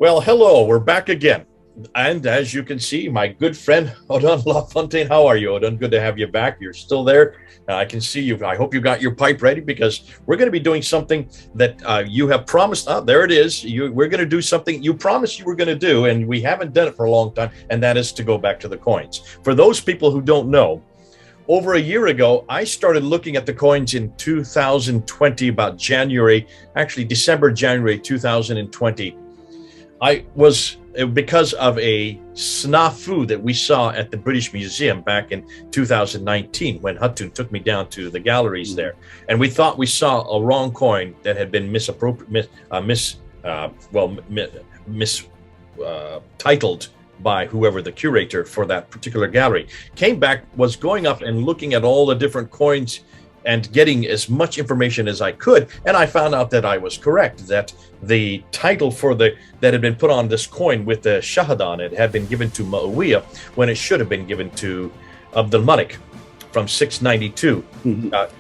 Well, hello, we're back again. And as you can see, my good friend Odon Lafontaine. How are you, Odon? Good to have you back. You're still there. I can see you. I hope you got your pipe ready because we're going to be doing something that you have promised. Oh, there it is. We're going to do something you promised you were going to do, and we haven't done it for a long time, and that is to go back to the coins. For those people who don't know, over a year ago, I started looking at the coins in 2020, about January, actually December, January 2020. I was because of a snafu that we saw at the British Museum back in 2019 when Hatun took me down to the galleries there, and we thought we saw a wrong coin that had been titled by whoever the curator for that particular gallery. Came back, was going up and looking at all the different coins and getting as much information as I could, and I found out that I was correct, that the title for that had been put on this coin with the Shahada on it had been given to Muawiyah when it should have been given to Abdul Malik from 692,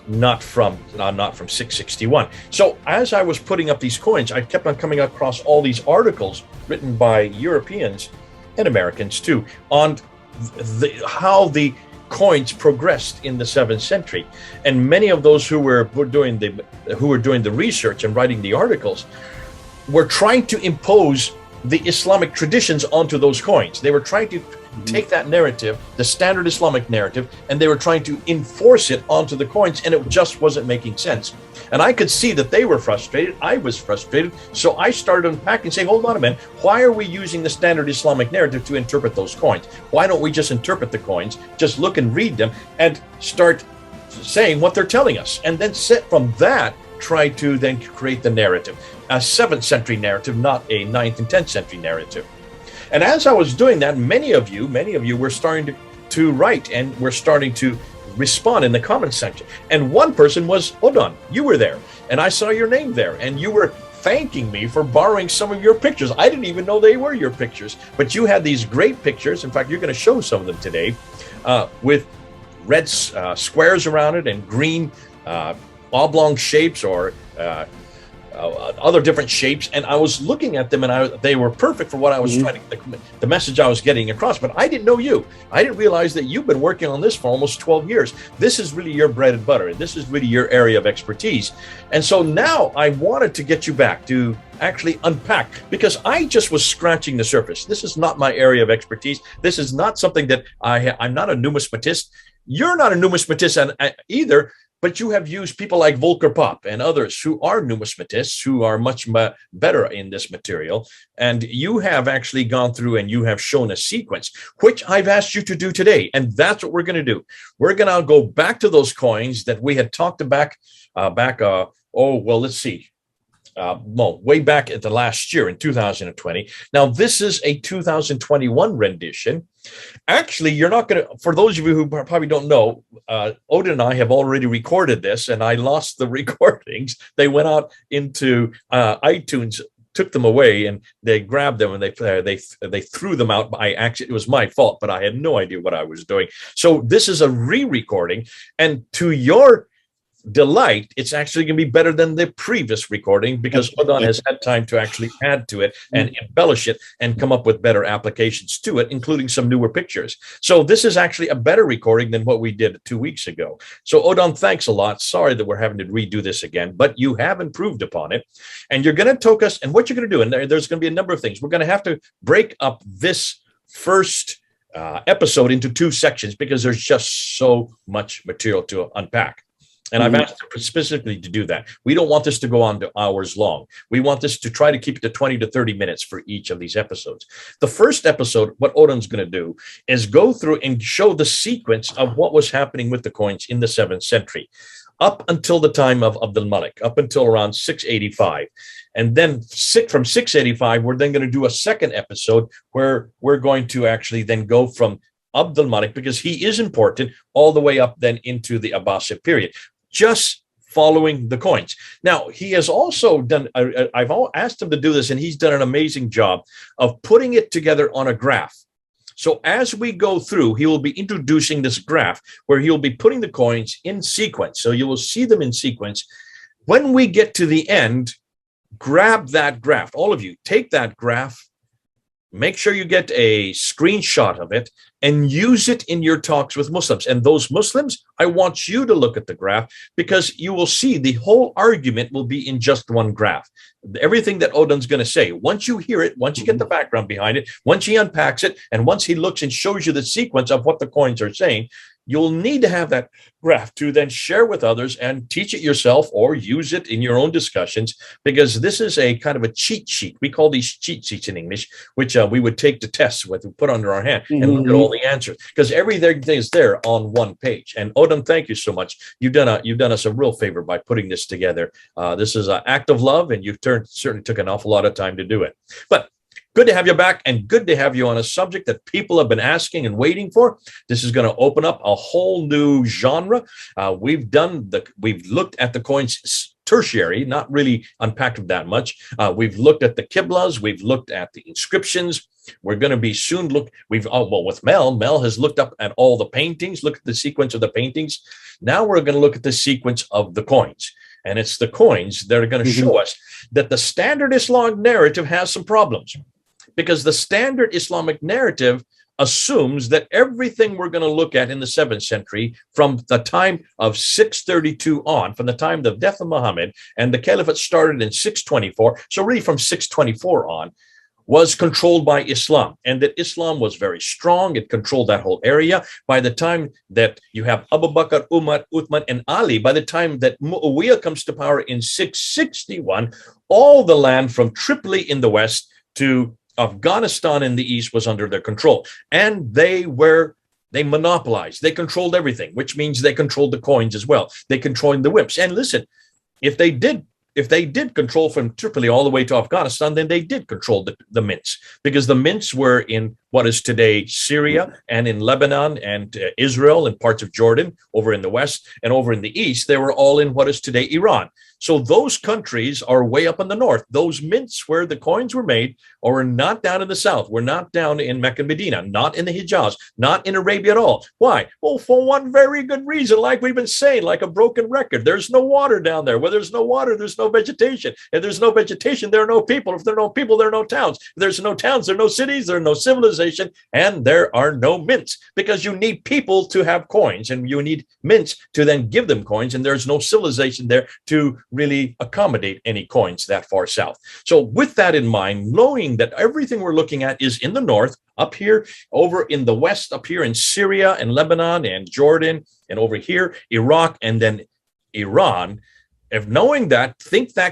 not from 661. So as I was putting up these coins, I kept on coming across all these articles written by Europeans and Americans too on how the coins progressed in the 7th century, and many of those who were doing the research and writing the articles were trying to impose the Islamic traditions onto those coins. They were trying to take that narrative, the standard Islamic narrative, and they were trying to enforce it onto the coins, and it just wasn't making sense. And I could see that they were frustrated. I was frustrated. So I started unpacking, saying, hold on a minute, why are we using the standard Islamic narrative to interpret those coins? Why don't we just interpret the coins, just look and read them, and start saying what they're telling us? And then from that, try to then create the narrative, a 7th century narrative, not a 9th and 10th century narrative. And as I was doing that, many of you were starting to write and were starting to respond in the comment section. And one person was Odon. You were there, and I saw your name there, and you were thanking me for borrowing some of your pictures. I didn't even know they were your pictures, but you had these great pictures. In fact, you're going to show some of them today with red squares around it and green oblong shapes or other different shapes, and I was looking at them, and they were perfect for what I was trying to, the message I was getting across. But I didn't know you. I didn't realize that you've been working on this for almost 12 years. This is really your bread and butter. This is really your area of expertise. And so now I wanted to get you back to actually unpack, because I just was scratching the surface. This is not my area of expertise. This is not something that I'm not a numismatist. You're not a numismatist either. But you have used people like Volker Popp and others who are numismatists, who are much better in this material. And you have actually gone through and you have shown a sequence, which I've asked you to do today. And that's what we're going to do. We're going to go back to those coins that we had talked about let's see. Way back at the last year in 2020. Now, this is a 2021 rendition. Actually, you're not going to, for those of you who probably don't know, Odin and I have already recorded this, and I lost the recordings. They went out into iTunes, took them away, and they grabbed them, and they threw them out by accident. It was my fault, but I had no idea what I was doing. So this is a re-recording, and to your delight, it's actually going to be better than the previous recording, because Odon has had time to actually add to it and embellish it and come up with better applications to it, including some newer pictures. So this is actually a better recording than what we did 2 weeks ago. So Odon, thanks a lot. Sorry that we're having to redo this again, but you have improved upon it, and you're going to toke us. And what you're going to do, and there's going to be a number of things. We're going to have to break up this first episode into 2 sections, because there's just so much material to unpack. And I've asked them specifically to do that. We don't want this to go on to hours long. We want this to try to keep it to 20 to 30 minutes for each of these episodes. The first episode, what Odin's going to do is go through and show the sequence of what was happening with the coins in the 7th century, up until the time of Abdul Malik, up until around 685. And then from 685, we're then going to do a second episode where we're going to actually then go from Abdul Malik, because he is important, all the way up then into the Abbasid period, just following the coins. Now, he has also done, I've asked him to do this, and he's done an amazing job of putting it together on a graph. So as we go through, he will be introducing this graph where he'll be putting the coins in sequence. So you will see them in sequence. When we get to the end, grab that graph. All of you, take that graph, make sure you get a screenshot of it and use it in your talks with Muslims. And those Muslims, I want you to look at the graph, because you will see the whole argument will be in just one graph. Everything that Odon's going to say, once you hear it, once you get the background behind it, once he unpacks it, and once he looks and shows you the sequence of what the coins are saying, you'll need to have that graph to then share with others and teach it yourself or use it in your own discussions, because this is a kind of a cheat sheet. We call these cheat sheets in English, which we would take to tests with and put under our hand and look at all the answers, because everything is there on one page. And Odon, thank you so much. You've done us a real favor by putting this together. This is an act of love, and you've certainly took an awful lot of time to do it. But good to have you back, and good to have you on a subject that people have been asking and waiting for. This is going to open up a whole new genre. We've looked at the coins tertiary, not really unpacked that much. We've looked at the Qiblas, we've looked at the inscriptions. We're going to be soon with Mel has looked up at all the paintings, look at the sequence of the paintings. Now we're going to look at the sequence of the coins. And it's the coins that are going to show us that the standard Islamic narrative has some problems. Because the standard Islamic narrative assumes that everything we're going to look at in the 7th century, from the time of 632 on, from the time of the death of Muhammad, and the Caliphate started in 624, so really from 624 on, was controlled by Islam, and that Islam was very strong. It controlled that whole area. By the time that you have Abu Bakr, Umar, Uthman, and Ali, by the time that Muawiyah comes to power in 661, all the land from Tripoli in the west to Afghanistan in the east was under their control. And they monopolized, they controlled everything, which means they controlled the coins as well. They controlled the whips. And listen, if they did control from Tripoli all the way to Afghanistan, then they did control the mints, because the mints were in what is today Syria, and in Lebanon, and Israel, and parts of Jordan over in the west, and over in the east, they were all in what is today Iran. So those countries are way up in the north. Those mints where the coins were made are not down in the south. We're not down in Mecca and Medina, not in the Hijaz, not in Arabia at all. Why? Well, for one very good reason, like we've been saying, like a broken record. There's no water down there. Where there's no water, there's no vegetation. If there's no vegetation, there are no people. If there are no people, there are no towns. If there's no towns, there are no cities, there are no civilization, and there are no mints, because you need people to have coins, and you need mints to then give them coins, and there's no civilization there to really accommodate any coins that far south. So with that in mind, knowing that everything we're looking at is in the north, up here, over in the west, up here in Syria and Lebanon and Jordan, and over here, Iraq, and then Iran. If knowing that,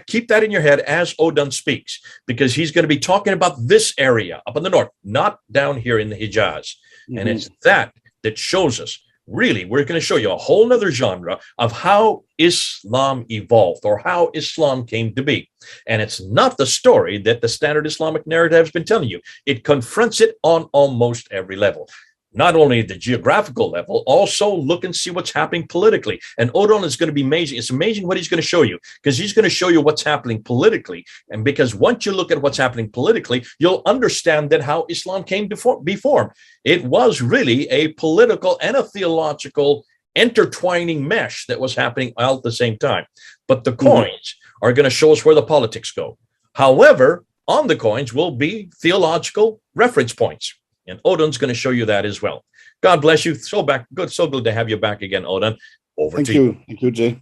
keep that in your head as Odon speaks, because he's going to be talking about this area up in the north, not down here in the Hijaz. And it's that shows us, really, we're going to show you a whole nother genre of how Islam evolved, or how Islam came to be. And it's not the story that the standard Islamic narrative has been telling you. It confronts it on almost every level. Not only the geographical level, also look and see what's happening politically. And Odon is going to be amazing. It's amazing what he's going to show you, because he's going to show you what's happening politically. And because once you look at what's happening politically, you'll understand that how Islam came to be formed. It was really a political and a theological intertwining mesh that was happening all at the same time. But the coins are going to show us where the politics go. However, on the coins will be theological reference points. And Odon's going to show you that as well. God bless you. So good to have you back again, Odon. Over to you. Thank you, Jay.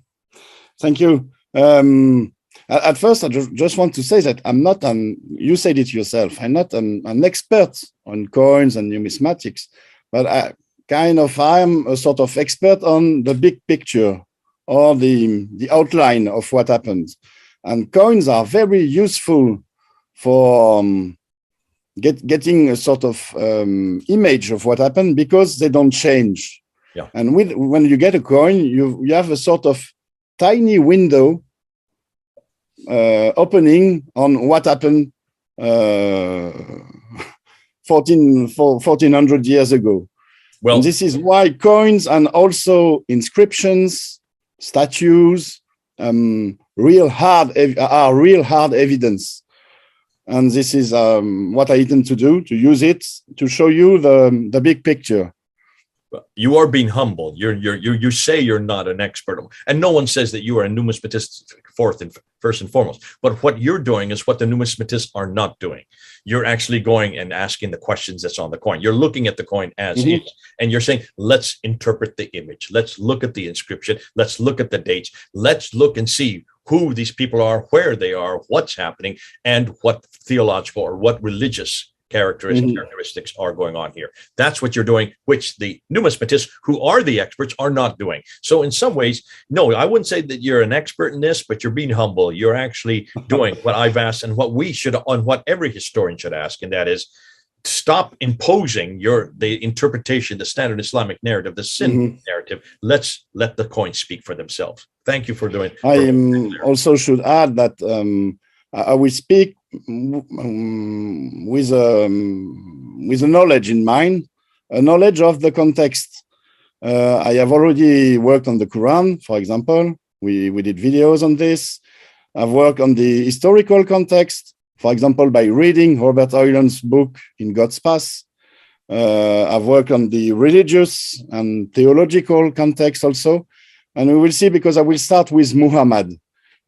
Thank you. At first, I just want to say that I'm not you said it yourself, I'm not an expert on coins and numismatics, but I'm a sort of expert on the big picture, or the outline of what happens. And coins are very useful for getting a sort of image of what happened, because they don't change. Yeah. And when you get a coin, you have a sort of tiny window opening on what happened 1400 years ago. Well, and this is why coins and also inscriptions, statues, real hard evidence. And this is what I intend to do, to use it to show you the big picture. You are being humble. You say you're not an expert, and no one says that you are a numismatist first and foremost. But what you're doing is what the numismatists are not doing. You're actually going and asking the questions that's on the coin. You're looking at the coin as is, and you're saying, let's interpret the image. Let's look at the inscription. Let's look at the dates. Let's look and see who these people are, where they are, what's happening, and what theological or what religious characteristics are going on here. That's what you're doing, which the numismatists, who are the experts, are not doing. So in some ways, no, I wouldn't say that you're an expert in this, but you're being humble. You're actually doing what I've asked and what we should, on what every historian should ask, and that is, stop imposing the interpretation, the standard Islamic narrative, the sin narrative. Let's let the coins speak for themselves. Thank you for doing. I also should add that I will speak with a knowledge in mind, a knowledge of the context. I have already worked on the Quran, for example. We did videos on this. I've worked on the historical context, for example, by reading Robert Hoyland's book In God's Path. I've worked on the religious and theological context also. And we will see, because I will start with Muhammad,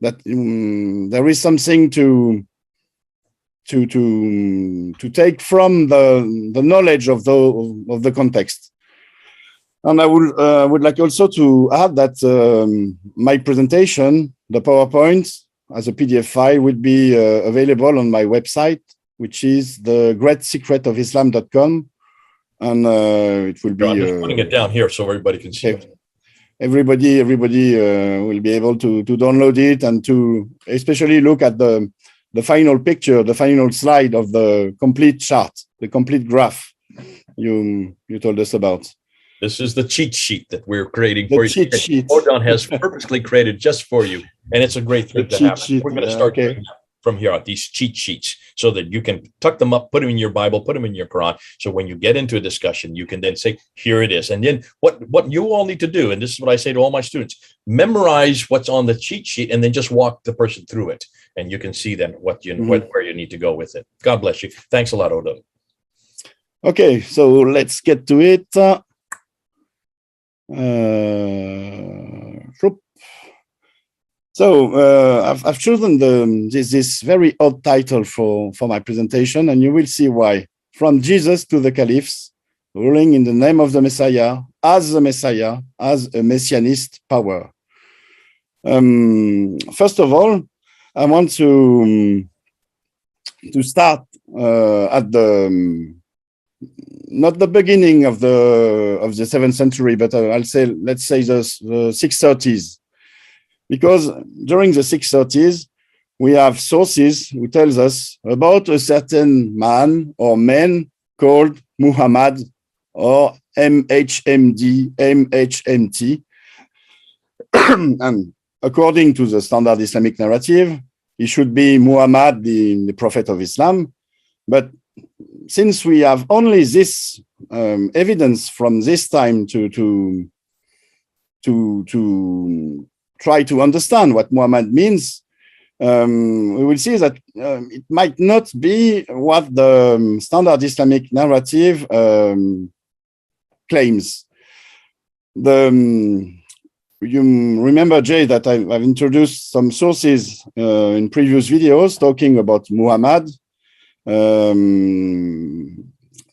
that there is something to take from the knowledge of the context. And I would like also to add that my presentation, the PowerPoint, as a PDF file, will be available on my website, which is thegreatsecretofislam.com, and it will be. I'm just putting it down here so everybody can see it. Everybody will be able to download it and to especially look at the final picture, the final slide of the complete chart, the complete graph you told us about. This is the cheat sheet that we're creating the for cheat you. Sheet. Odon has purposely created just for you, and it's a great thing to have. We're going to start doing that from here on, these cheat sheets, so that you can tuck them up, put them in your Bible, put them in your Quran. So when you get into a discussion, you can then say, here it is. And then what you all need to do, and this is what I say to all my students, memorize what's on the cheat sheet and then just walk the person through it. And you can see then where you need to go with it. God bless you. Thanks a lot, Odon. Okay, so let's get to it. So I've chosen this very odd title for my presentation, and you will see why. From Jesus to the Califs, ruling in the name of the Messiah, as a messianist power. First of all, I want to start at not the beginning of the 7th century, but let's say the 630s. Because during the 630s, we have sources who tells us about a certain man or men called Muhammad, or MHMT. And according to the standard Islamic narrative, he should be Muhammad, the prophet of Islam. But since we have only this evidence from this time to try to understand what Muhammad means, we will see that it might not be what the standard Islamic narrative claims. You remember, Jay, that I've introduced some sources in previous videos talking about Muhammad,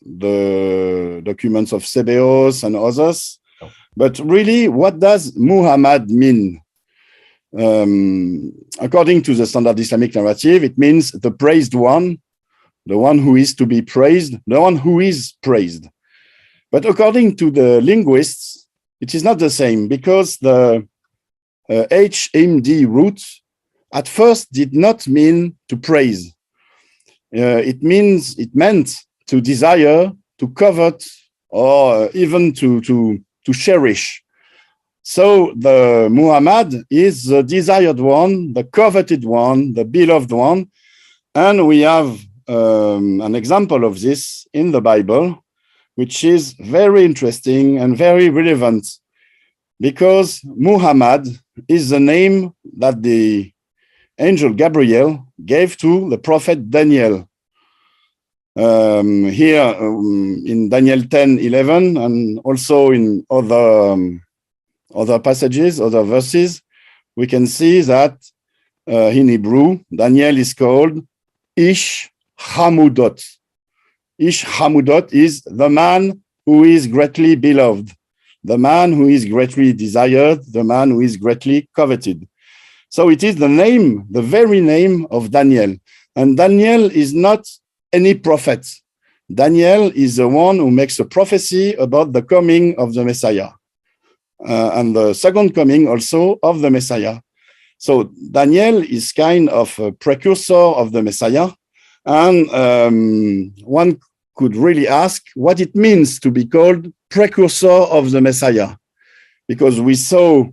the documents of Sebeos and others. But really, what does Muhammad mean? According to the standard Islamic narrative, it means the praised one, the one who is to be praised, the one who is praised. But according to the linguists, it is not the same, because the HMD root at first did not mean to praise. It meant to desire, to covet, or even to cherish. So the Muhammad is the desired one, the coveted one, the beloved one. And we have an example of this in the Bible, which is very interesting and very relevant, because Muhammad is the name that the angel Gabriel gave to the prophet Daniel. Here in Daniel 10:11, and also in other passages, other verses, we can see that in Hebrew, Daniel is called Ish Hamudot. Ish Hamudot is the man who is greatly beloved, the man who is greatly desired, the man who is greatly coveted. So it is the name, the very name of Daniel. And Daniel is not any prophet. Daniel is the one who makes a prophecy about the coming of the Messiah and the second coming also of the Messiah. So Daniel is kind of a precursor of the Messiah. And one could really ask what it means to be called precursor of the Messiah, because we saw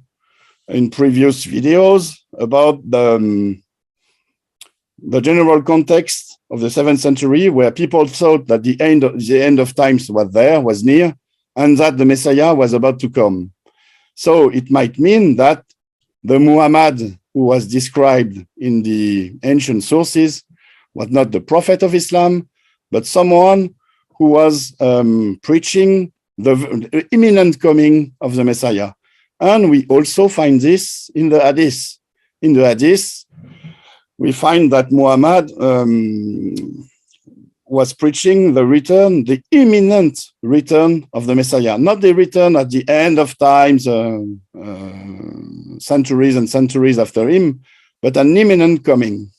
in previous videos about the general context of the 7th century, where people thought that the end of times was near, and that the Messiah was about to come. So it might mean that the Muhammad who was described in the ancient sources was not the prophet of Islam, but someone who was preaching the imminent coming of the Messiah. And we also find this in the Hadith. In the Hadith, we find that Muhammad was preaching the imminent return of the Messiah, not the return at the end of times, centuries and centuries after him, but an imminent coming.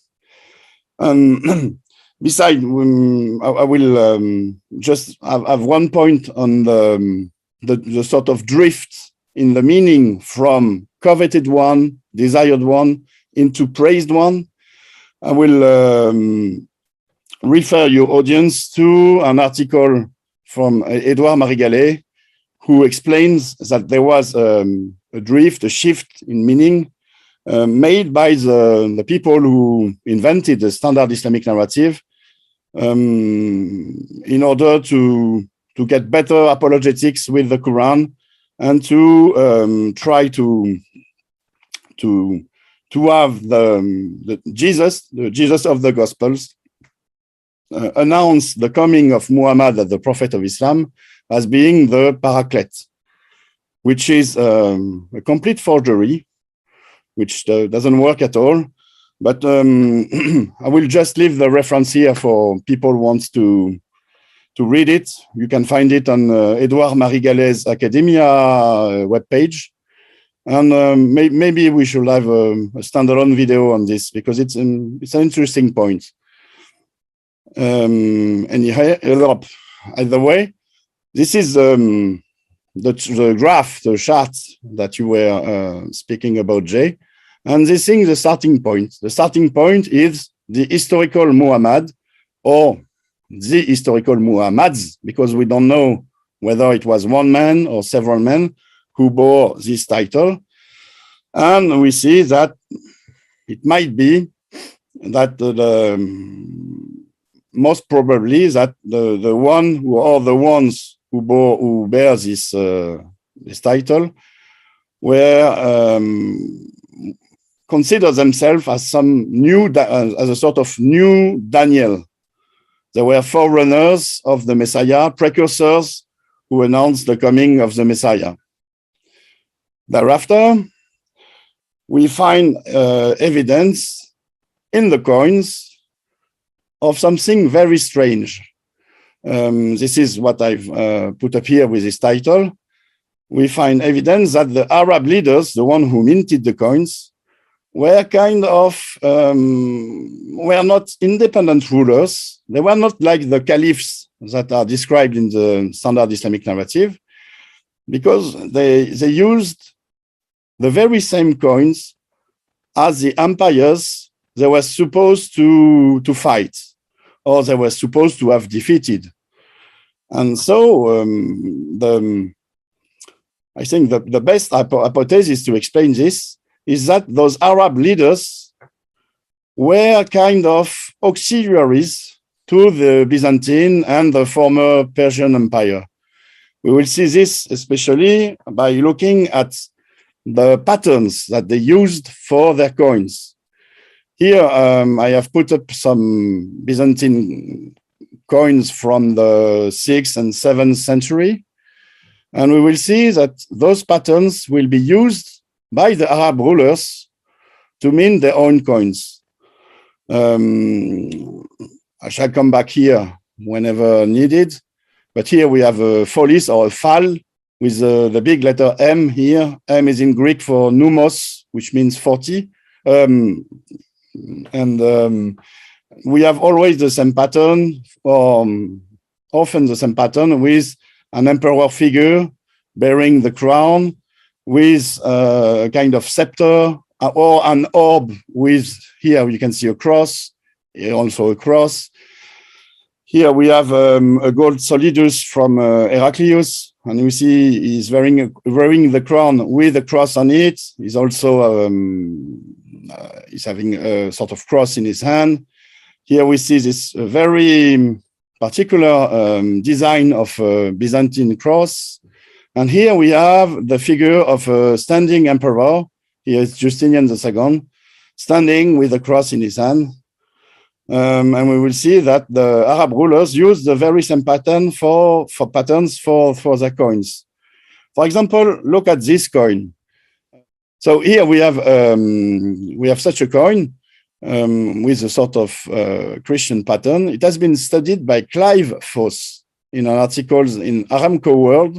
Besides, I will just have one point on the sort of drift in the meaning from coveted one, desired one, into praised one. I will refer your audience to an article from Edouard Marigalet, who explains that there was a drift, a shift in meaning made by the people who invented the standard Islamic narrative in order to get better apologetics with the Quran and to try to have the Jesus of the Gospels announce the coming of Muhammad as the Prophet of Islam as being the Paraclete, which is a complete forgery, which doesn't work at all. But I will just leave the reference here for people who want to read it. You can find it on Edouard Marigalet's Academia webpage. And maybe we should have a standalone video on this, because it's an interesting point. Anyhow, either way, this is the graph, the chart that you were speaking about, Jay. And this thing, the starting point. The starting point is the historical Muhammad, or the historical Muhammads, because we don't know whether it was one man or several men who bore this title. And we see that it might be that most probably that the one who are the ones who bear this title were consider themselves as some new as a sort of new Daniel. They were forerunners of the Messiah, precursors who announced the coming of the Messiah. Thereafter, we find evidence in the coins of something very strange. This is what I've put up here with this title. We find evidence that the Arab leaders, the one who minted the coins, were kind of, were not independent rulers. They were not like the Califs that are described in the standard Islamic narrative, because they used the very same coins as the empires they were supposed to fight, or they were supposed to have defeated. And so I think the best hypothesis to explain this is that those Arab leaders were kind of auxiliaries to the Byzantine and the former Persian Empire. We will see this especially by looking at the patterns that they used for their coins. Here, I have put up some Byzantine coins from the 6th and 7th century. And we will see that those patterns will be used by the Arab rulers to mint their own coins. I shall come back here whenever needed. But here we have a folis or a fal with the big letter M here. M is in Greek for numos, which means 40. We have always the same pattern, or often the same pattern, with an emperor figure bearing the crown, with a kind of scepter, or an orb with, here you can see a cross, here also a cross. Here we have a gold solidus from Heraclius, and you see he's wearing the crown with a cross on it. He's also he's having a sort of cross in his hand. Here we see this very particular design of a Byzantine cross. And here we have the figure of a standing emperor. Here is Justinian II, standing with a cross in his hand. And we will see that the Arab rulers use the very same pattern for patterns for their coins. For example, look at this coin. So here we have such a coin with a sort of Christian pattern. It has been studied by Califas in an article in Aramco World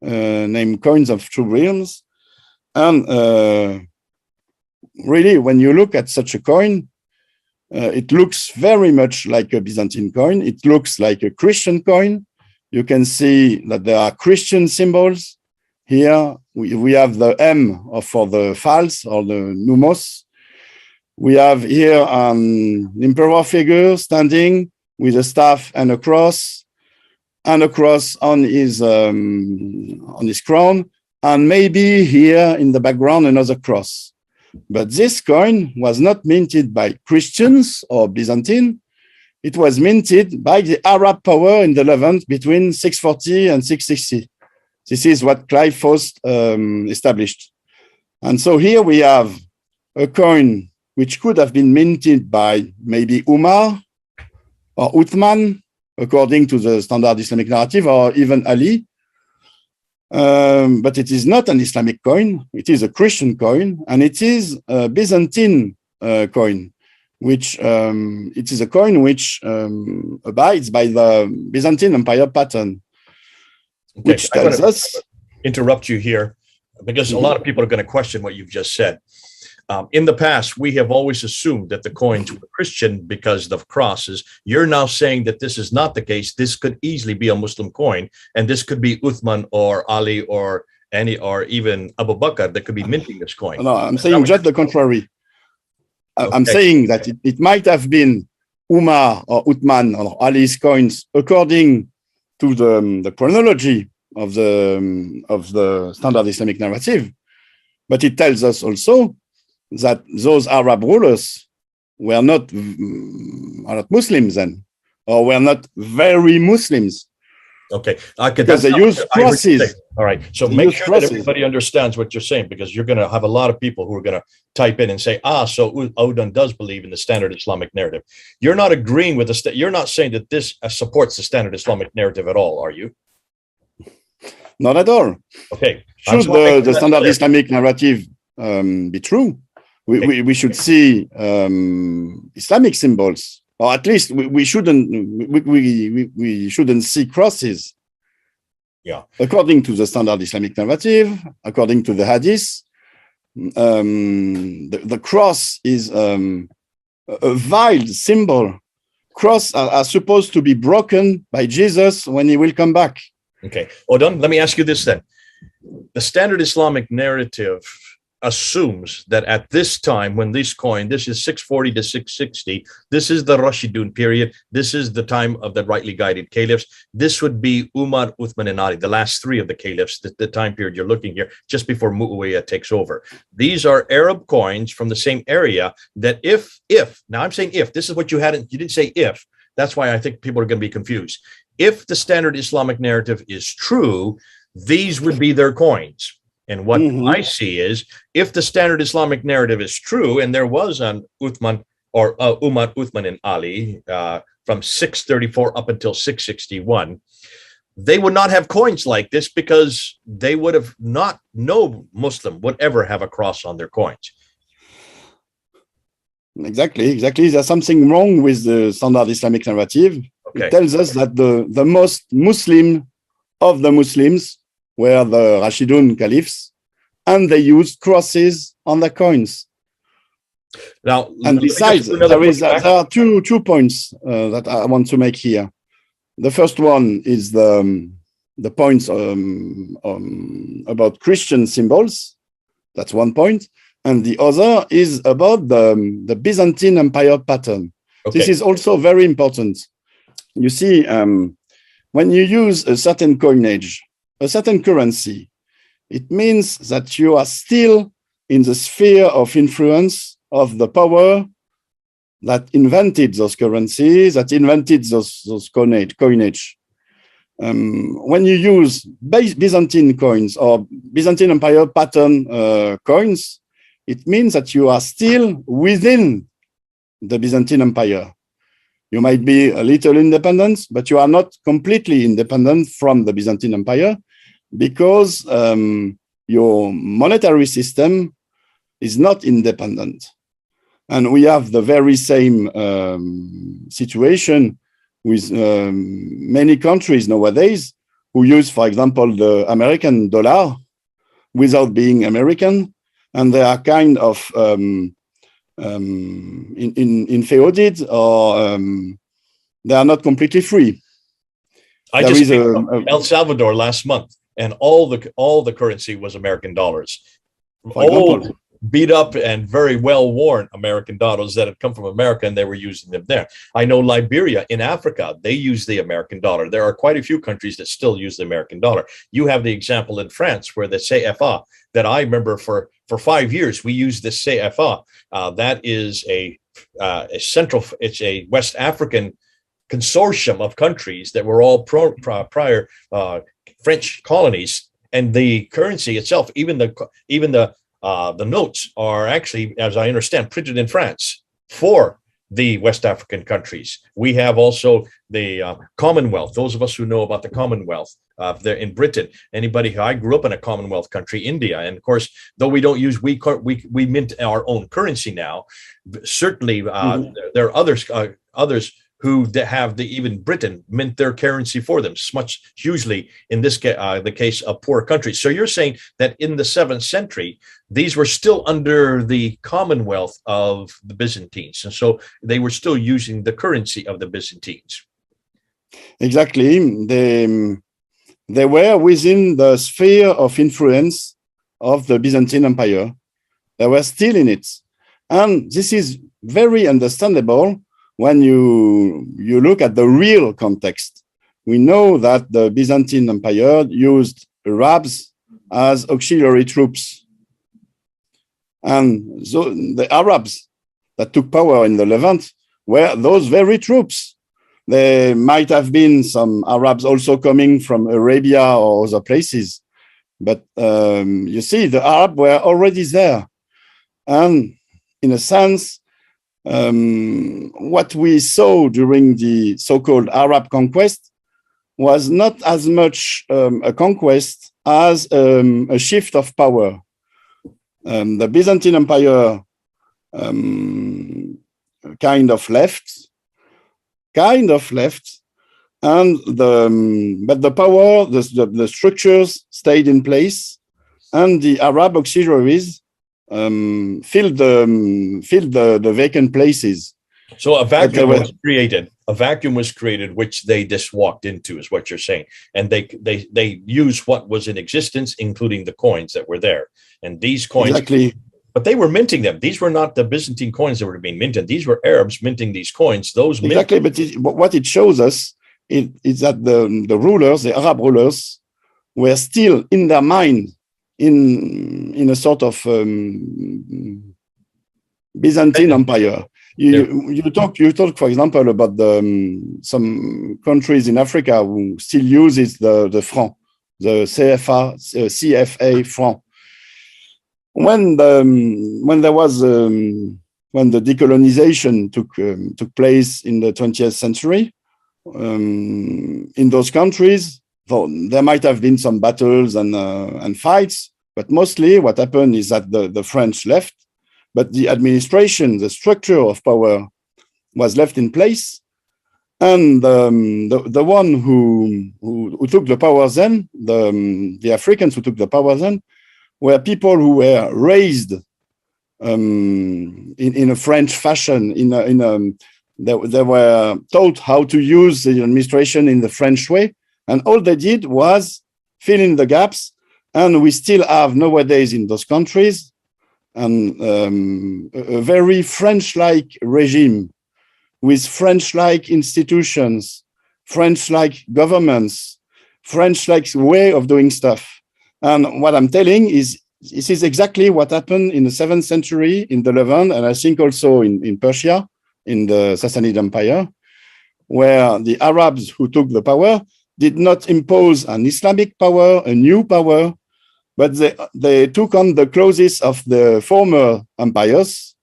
named Coins of True Realms. And really, when you look at such a coin, it looks very much like a Byzantine coin. It looks like a Christian coin. You can see that there are Christian symbols. Here we have the M for the fals or the numos. We have here an emperor figure standing with a staff and a cross on his crown, and maybe here in the background another cross. But this coin was not minted by Christians or Byzantine. It was minted by the Arab power in the Levant between 640 and 660. This is what Califas established. And so here we have a coin which could have been minted by maybe Umar or Uthman, according to the standard Islamic narrative, or even Ali. But it is not an Islamic coin. It is a Christian coin, and it is a Byzantine coin, which it is a coin which abides by the Byzantine Empire pattern, which tells us. Interrupt you here, because a lot of people are going to question what you've just said. In the past, we have always assumed that the coins were Christian because of crosses. You're now saying that this is not the case. This could easily be a Muslim coin, and this could be Uthman or Ali or even Abu Bakr that could be minting this coin. No, I'm saying just the contrary. Okay. I'm saying that it might have been Umar or Uthman or Ali's coins according to the chronology of the standard Islamic narrative, but it tells us also that those Arab rulers were not Muslims then, or were not very Muslims. Okay, because they used crosses. All right, so make sure that everybody understands what you're saying, because you're going to have a lot of people who are going to type in and say, so Odon does believe in the standard Islamic narrative. You're not agreeing with you're not saying that this supports the standard Islamic narrative at all, are you? Not at all. Okay. Should the standard Islamic narrative be true, we should see Islamic symbols, or at least we shouldn't see crosses. Yeah. According to the standard Islamic narrative, according to the Hadith, the cross is a vile symbol. Cross are supposed to be broken by Jesus when he will come back. Okay. Odon, let me ask you this then. The standard Islamic narrative assumes that at this time, when this is 640 to 660, this is the Rashidun period. This is the time of the rightly guided caliphs. This would be Umar, Uthman, and Ali, the last three of the caliphs, the time period you're looking here, just before Muawiyah takes over. These are Arab coins from the same area that if, now I'm saying if, this is what you didn't say if, that's why I think people are going to be confused. If the standard Islamic narrative is true, these would be their coins. And what I see is, if the standard Islamic narrative is true, and there was an Uthman or Umar, Uthman, and Ali from 634 up until 661, they would not have coins like this because they would have not, no Muslim would ever have a cross on their coins. Exactly. There's something wrong with the standard Islamic narrative. Okay. It tells us that the most Muslim of the Muslims were the Rashidun Califs, and they used crosses on their coins. Now, and besides, there are two points that I want to make here. The first one is the points about Christian symbols. That's one point. And the other is about the Byzantine Empire pattern. Okay. This is also very important. You see, when you use a certain coinage, a certain currency, it means that you are still in the sphere of influence of the power that invented those currencies, that invented those coinage. When you use Byzantine coins or Byzantine Empire pattern coins, it means that you are still within the Byzantine Empire. You might be a little independent, but you are not completely independent from the Byzantine Empire because your monetary system is not independent. And we have the very same situation with many countries nowadays who use, for example, the American dollar without being American, and they are kind of infeuded, or they are not completely free. I just came from El Salvador last month, and all the currency was American dollars. Old, beat up and very well worn American dollars that had come from America, and they were using them there. I know Liberia in Africa, they use the American dollar. There are quite a few countries that still use the American dollar. You have the example in France where the CFA, that I remember for 5 years, we used the CFA. That is a it's a West African consortium of countries that were all prior French colonies, and the currency itself, even the notes are actually, as I understand, printed in France for the West African countries. We have also the Commonwealth. Those of us who know about the Commonwealth, there in Britain, I grew up in a Commonwealth country, India, and of course, though we don't use we mint our own currency now. Certainly, there are others who have even Britain mint their currency for them, hugely in this the case of poor countries. So you're saying that in the 7th century, these were still under the Commonwealth of the Byzantines, and so they were still using the currency of the Byzantines. Exactly. They were within the sphere of influence of the Byzantine Empire. They were still in it. And this is very understandable when you look at the real context. We know that the Byzantine Empire used Arabs as auxiliary troops. And so the Arabs that took power in the Levant were those very troops. There might have been some Arabs also coming from Arabia or other places. But you see, the Arabs were already there. And in a sense, what we saw during the so-called Arab conquest was not as much a conquest as a shift of power. The Byzantine Empire kind of left, and but the power, the structures stayed in place, and the Arab auxiliaries filled the vacant places. So a vacuum was created. A vacuum was created, which they just walked into, is what you're saying. And they used what was in existence, including the coins that were there. And these coins, exactly. But they were minting them. These were not the Byzantine coins that were being minted. These were Arabs minting these coins. Those exactly. But what it shows us is that the rulers, the Arab rulers, were still in their mind in a sort of Byzantine Empire. You talk, for example, about some countries in Africa who still uses the franc, the CFA franc. When there was when the decolonization took place in the 20th century. In those countries, there might have been some battles and fights, but mostly what happened is that the French left, but the administration, the structure of power was left in place. And the one who took the power then, the Africans who took the power then, were people who were raised in a French fashion. They were taught how to use the administration in the French way, and all they did was fill in the gaps. And we still have nowadays in those countries a very French-like regime with French-like institutions, French-like governments, French-like way of doing stuff. And what I'm telling is, this is exactly what happened in the 7th century in the Levant, and I think also in Persia, in the Sassanid Empire, where the Arabs who took the power did not impose an Islamic power, a new power, but they took on the clauses of the former empires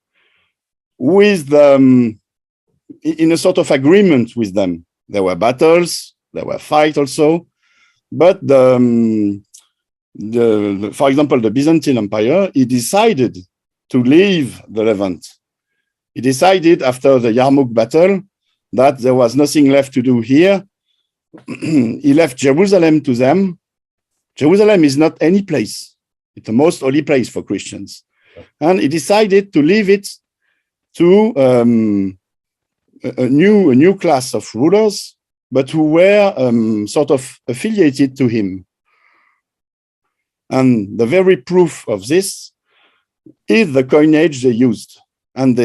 with in a sort of agreement with them. There were battles, there were fights also, but for example, the Byzantine Empire, it decided to leave the Levant. He decided after the Yarmouk battle that there was nothing left to do here. He left Jerusalem to them. Jerusalem is not any place. It's the most holy place for Christians. And he decided to leave it to a new class of rulers, but who were sort of affiliated to him. And the very proof of this is the coinage they used. And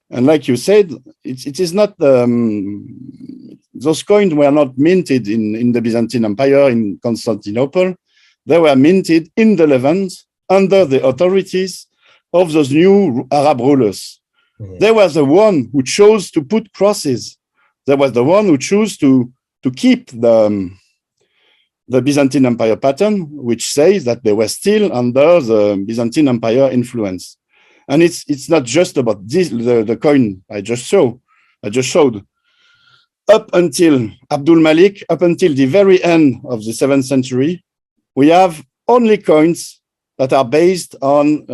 like you said, it is not, those coins were not minted in the Byzantine Empire in Constantinople. They were minted in the Levant under the authorities of those new Arab rulers. Mm-hmm. They were the one who chose to put crosses. They were the one who chose to keep the Byzantine Empire pattern, which says that they were still under the Byzantine Empire influence. And it's not just about this, the coin I just showed. Up until Abdul Malik, up until the very end of the 7th century, we have only coins that are based on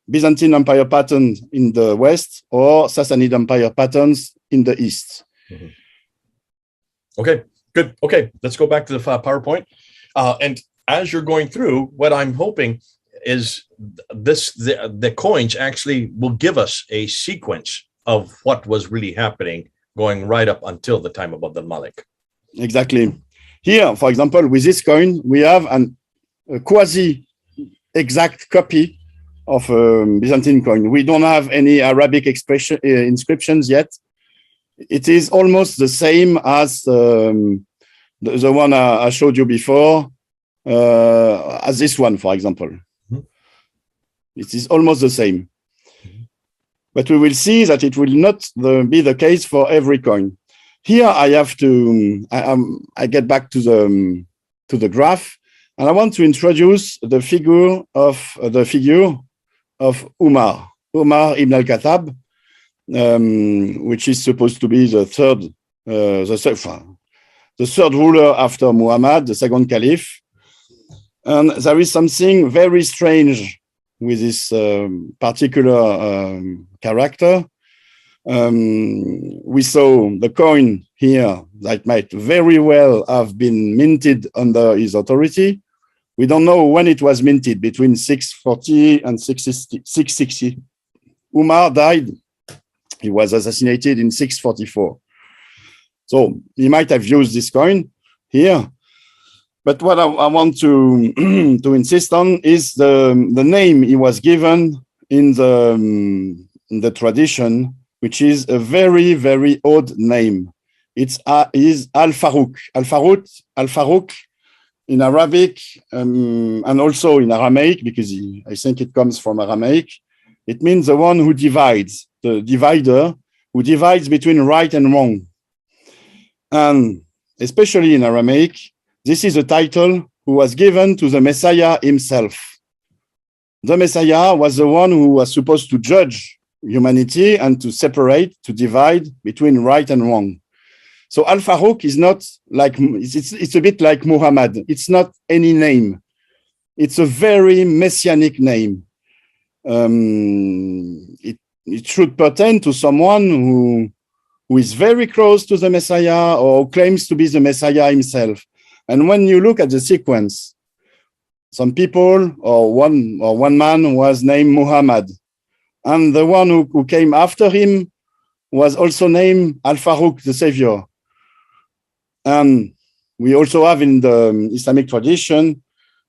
Byzantine Empire patterns in the West or Sassanid Empire patterns in the East. Mm-hmm. Okay, good. Okay, let's go back to the PowerPoint. And as you're going through, what I'm hoping is the coins actually will give us a sequence of what was really happening going right up until the time of Abdul Malik. Exactly. Here, for example, with this coin, we have a quasi-exact copy of a Byzantine coin. We don't have any Arabic inscriptions yet. It is almost the same as the one I showed you before, as this one, for example. Mm-hmm. It is almost the same. Mm-hmm. But we will see that it will not be the case for every coin. Here I have to, I get back to the graph, and I want to introduce the figure of Umar ibn al-Khattab, which is supposed to be the third ruler after Muhammad, the second caliph. And there is something very strange with this particular character. We saw the coin here that might very well have been minted under his authority. We don't know when it was minted, between 640 and 660. Umar died. He was assassinated in 644. So he might have used this coin here. But what I want to insist on is the name he was given in the tradition, which is a very, very odd name. Is Al-Farouk. Al-Farouk in Arabic and also in Aramaic, because I think it comes from Aramaic. It means the one who divides, the divider, who divides between right and wrong. And especially in Aramaic, this is a title who was given to the Messiah himself. The Messiah was the one who was supposed to judge humanity and to separate, to divide between right and wrong. So Al-Faruq is not like, it's a bit like Muhammad. It's not any name. It's a very messianic name. It should pertain to someone who is very close to the Messiah or claims to be the Messiah himself. And when you look at the sequence, some people or one man was named Muhammad, and the one who came after him was also named Al-Faruq, the Savior. And we also have in the Islamic tradition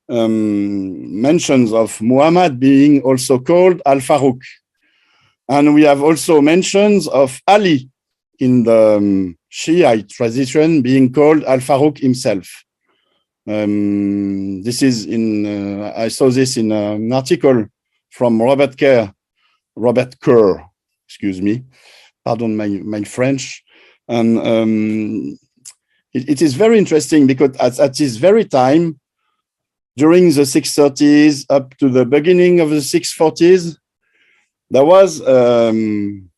mentions of Muhammad being also called Al-Faruq. And we have also mentions of Ali in the Shiite tradition being called Al-Faruq himself. This is I saw this in an article from Robert Kerr, excuse me, pardon my French. And it is very interesting because at this very time, during the 630s up to the beginning of the 640s, there was an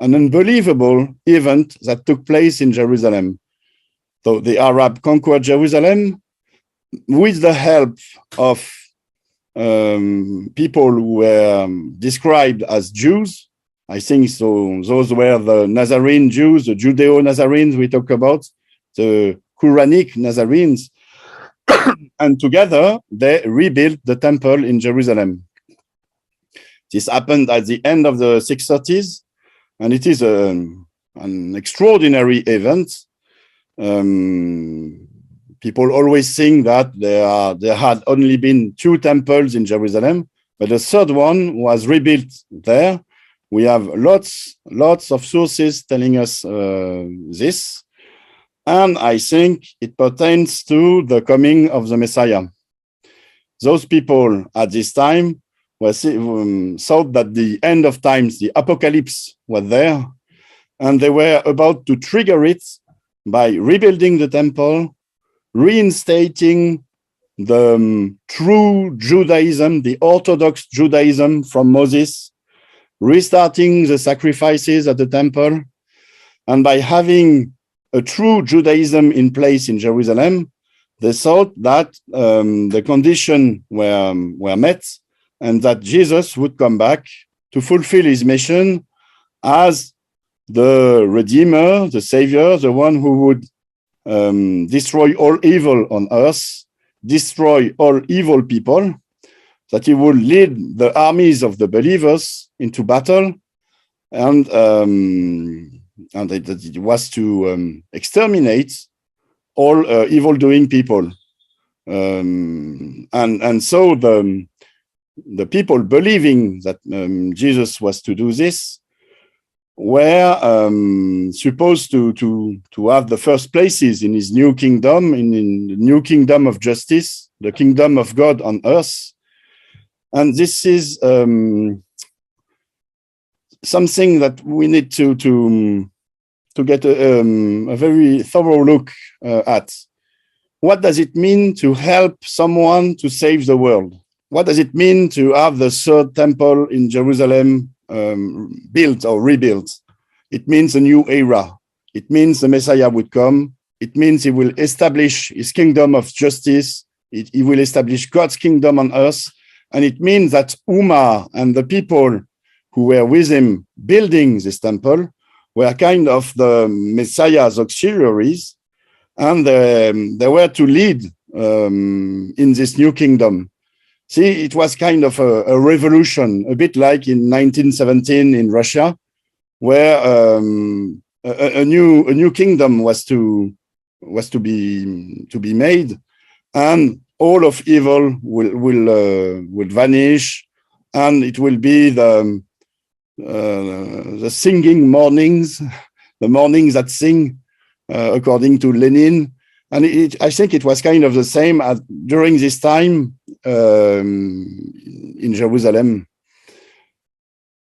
unbelievable event that took place in Jerusalem. So the Arab conquered Jerusalem with the help of people who were described as Jews. I think so. Those were the Nazarene Jews, the Judeo-Nazarenes we talk about, the Quranic Nazarenes. And together, they rebuilt the temple in Jerusalem. This happened at the end of the 630s, and it is an extraordinary event. People always think that there had only been 2 temples in Jerusalem, but the third one was rebuilt there. We have lots of sources telling us this. And I think it pertains to the coming of the Messiah. Those people at this time thought that the end of times, the apocalypse, was there, and they were about to trigger it by rebuilding the temple, reinstating the true Judaism, the Orthodox Judaism from Moses, restarting the sacrifices at the temple, and by having a true Judaism in place in Jerusalem, they thought that the conditions were met and that Jesus would come back to fulfill his mission as the Redeemer, the Savior, the one who would destroy all evil on earth, destroy all evil people, that he would lead the armies of the believers into battle, and that it was to exterminate all evil-doing people. And so the people believing that Jesus was to do this were supposed to have the first places in his new kingdom, in the new kingdom of justice, the kingdom of God on earth. And this is something that we need to get a very thorough look at. What does it mean to help someone to save the world? What does it mean to have the third temple in Jerusalem built or rebuilt? It means a new era. It means the Messiah would come. It means he will establish his kingdom of justice. He will establish God's kingdom on earth. And it means that Ummah and the people who were with him building this temple were kind of the Messiah's auxiliaries, and they were to lead in this new kingdom. See, it was kind of a revolution, a bit like in 1917 in Russia, where a new kingdom was to be made, and all of evil will vanish, and it will be the singing mornings, the mornings that sing, according to Lenin. And I think it was kind of the same during this time in Jerusalem.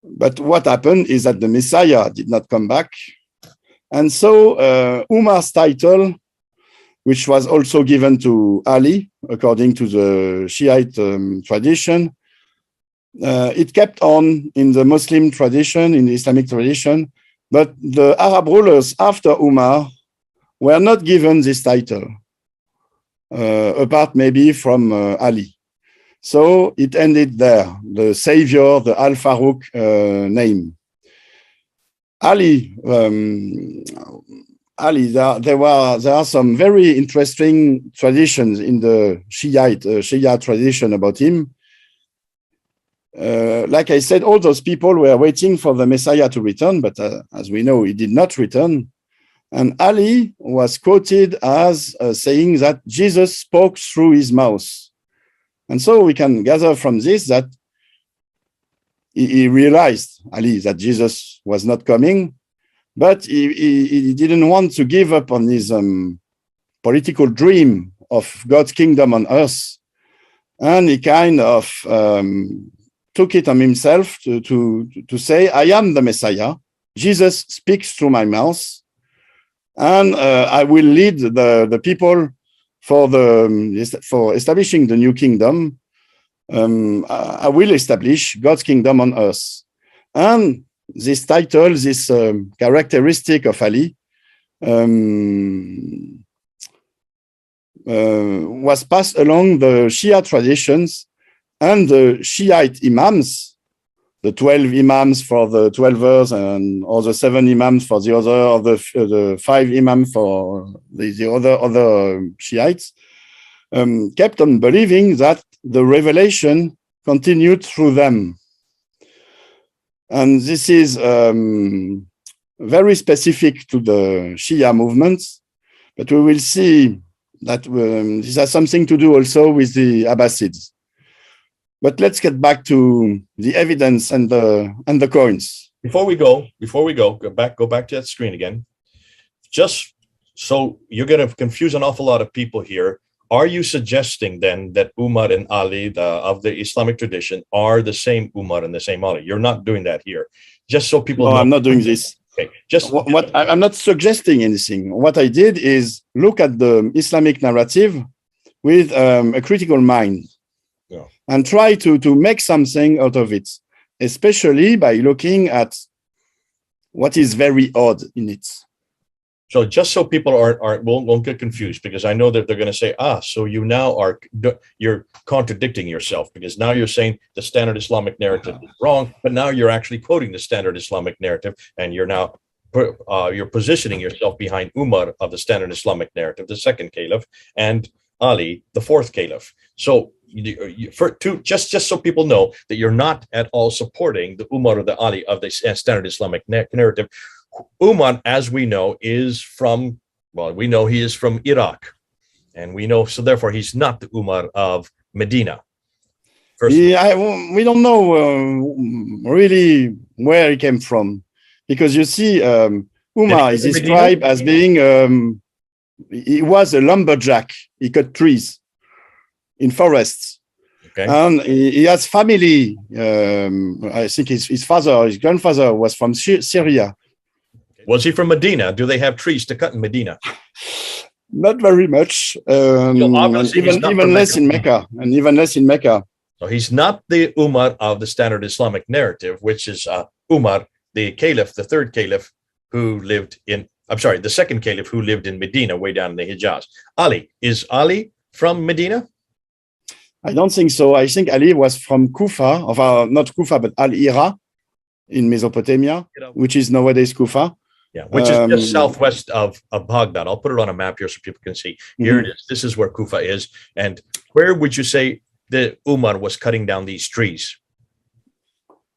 But what happened is that the Messiah did not come back. And so Umar's title, which was also given to Ali, according to the Shiite tradition, it kept on in the Muslim tradition, in the Islamic tradition, but the Arab rulers after Umar were not given this title, apart maybe from Ali. So it ended there, the savior, the Al-Faruq name. Ali, there are some very interesting traditions in the Shia tradition about him. Like I said, all those people were waiting for the Messiah to return, but as we know, he did not return. And Ali was quoted as saying that Jesus spoke through his mouth. And so we can gather from this that he realized, Ali, that Jesus was not coming, but he didn't want to give up on his political dream of God's kingdom on earth. And he kind of took it on himself to say, I am the Messiah. Jesus speaks through my mouth, and I will lead the people for establishing the new kingdom. I will establish God's kingdom on earth. And this title, this characteristic of Ali, was passed along the Shia traditions, and the Shiite imams, the 12 imams for the 12ers, and or the 7 imams for the other, or the 5 imams for the other Shiites, kept on believing that the revelation continued through them. And this is very specific to the Shia movement, but we will see that this has something to do also with the Abbasids. But let's get back to the evidence and the coins. Before we go, go back to that screen again. Just so you're going to confuse an awful lot of people here. Are you suggesting then that Umar and Ali of the Islamic tradition are the same Umar and the same Ali? You're not doing that here. Just so people know. I'm not doing this. Okay. I'm not suggesting anything. What I did is look at the Islamic narrative with a critical mind. Yeah. And try to make something out of it, especially by looking at what is very odd in it. So just so people won't get confused, because I know that they're going to say, so you now you're contradicting yourself, because now you're saying the standard Islamic narrative is wrong, but now you're actually quoting the standard Islamic narrative, and you're now you're positioning yourself behind Umar of the standard Islamic narrative, the second caliph, and Ali, the fourth caliph. So just so people know that you're not at all supporting the Umar or the Ali of the standard Islamic narrative. Umar, as we know, is from, we know he is from Iraq, and we know, so therefore he's not the Umar of Medina. We don't know really where he came from, because you see, Umar is described as being, he was a lumberjack. He cut trees in forests. Okay. And he has family. I think his grandfather was from Syria. Was he from Medina? Do they have trees to cut in Medina? Not very much. Even less in Mecca. And even less in Mecca. So he's not the Umar of the standard Islamic narrative, which is Umar, the caliph, the third caliph who lived in, the second caliph who lived in Medina, way down in the Hijaz. Is Ali from Medina? I don't think so. I think Ali was from Kufa, not Kufa, but Al-Ira in Mesopotamia, which is nowadays Kufa. Yeah, which is just southwest of Baghdad. I'll put it on a map here so people can see. Here it is. This is where Kufa is. And where would you say that Umar was cutting down these trees?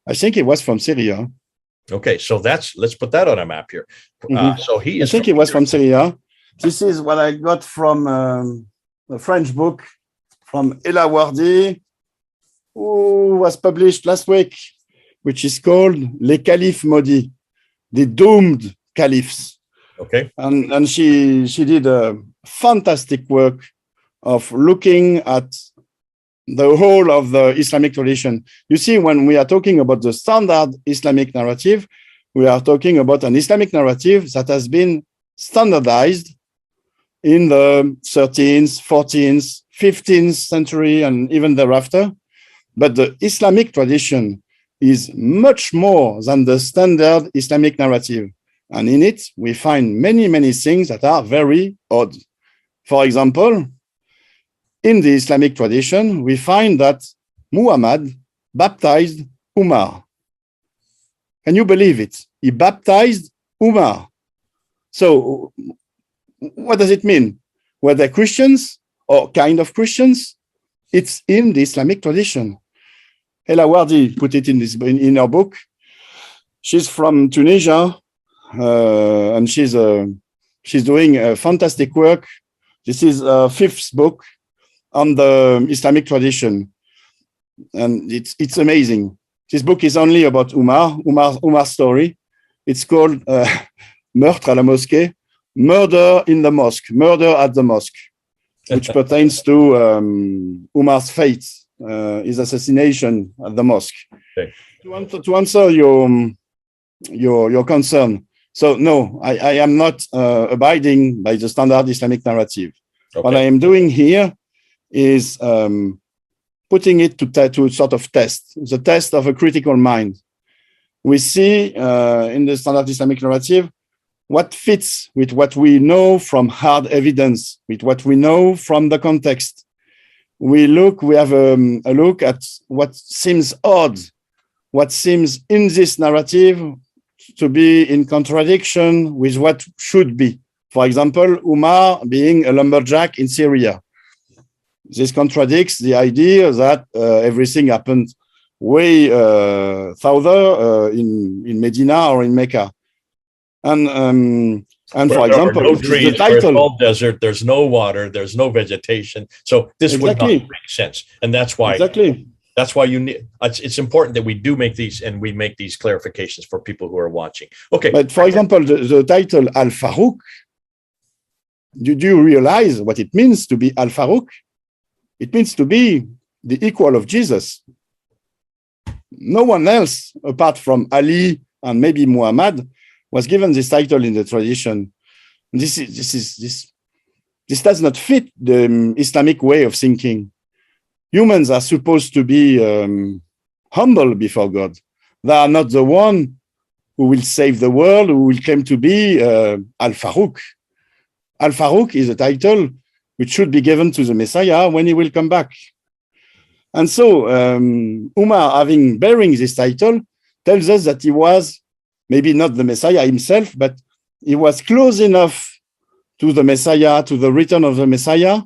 I think it was from Syria. Okay, so let's put that on a map here. So he is. I think it was from Syria. This is what I got from a French book from Elawardi, who was published last week, which is called Les Califes Maudits, the doomed caliphs. Okay. And she did a fantastic work of looking at the whole of the Islamic tradition. You see, when we are talking about the standard Islamic narrative, we are talking about an Islamic narrative that has been standardized in the 13th, 14th, 15th century, and even thereafter. But the Islamic tradition is much more than the standard Islamic narrative. And in it, we find many, many things that are very odd. For example, in the Islamic tradition, we find that Muhammad baptized Umar. Can you believe it? He baptized Umar. So what does it mean? Were they Christians or kind of Christians? It's in the Islamic tradition. Ella Wardi put it in her book. She's from Tunisia, and she's doing a fantastic work. This is her fifth book on the Islamic tradition, and it's amazing. This book is only about Umar's story. It's called Meurtre à la mosquée, Murder in the Mosque, Murder at the Mosque, which pertains to Umar's fate, his assassination at the mosque. Okay. To answer your concern, so no, I am not abiding by the standard Islamic narrative. Okay. What I am doing here is putting it to sort of test, the test of a critical mind. We see in the standard Islamic narrative what fits with what we know from hard evidence, with what we know from the context. We have a look at what seems odd, what seems in this narrative to be in contradiction with what should be. For example, Umar being a lumberjack in Syria. This contradicts the idea that everything happened way further in Medina or in Mecca. And for example, no trees, the title, it's all desert, there's no water, there's no vegetation. So this would not make sense. And that's why you need, it's important that we do make these and we make these clarifications for people who are watching. Okay. But for example, the title Al-Farouk, do you realize what it means to be Al-Farouk? It means to be the equal of Jesus. No one else, apart from Ali and maybe Muhammad, was given this title in the tradition. This does not fit the Islamic way of thinking. Humans are supposed to be humble before God. They are not the one who will save the world, who will claim to be Al-Farouk. Al-Farouk is a title which should be given to the Messiah when he will come back. And so Umar, bearing this title, tells us that he was maybe not the Messiah himself, but he was close enough to the Messiah, to the return of the Messiah,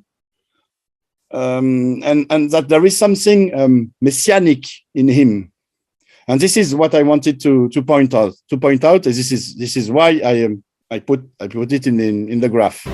and that there is something messianic in him. And this is what I wanted to point out. This is why I put it in the graph.